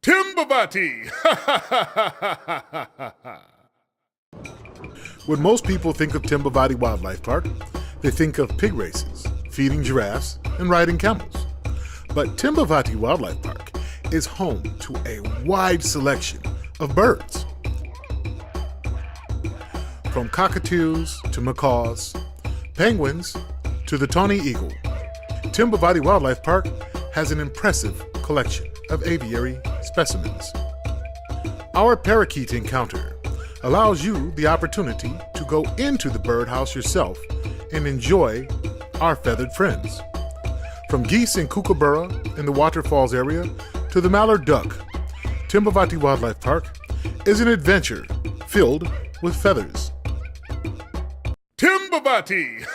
Timbavati! When most people think of Timbavati Wildlife Park, they think of pig races, feeding giraffes, and riding camels. But Timbavati Wildlife Park is home to a wide selection of birds. From cockatoos to macaws, penguins to the tawny eagle, Timbavati Wildlife Park has an impressive collection of aviary specimens. Our parakeet encounter allows you the opportunity to go into the birdhouse yourself and enjoy our feathered friends. From geese and kookaburra in the waterfalls area to the mallard duck, Timbavati Wildlife Park is an adventure filled with feathers. Timbavati!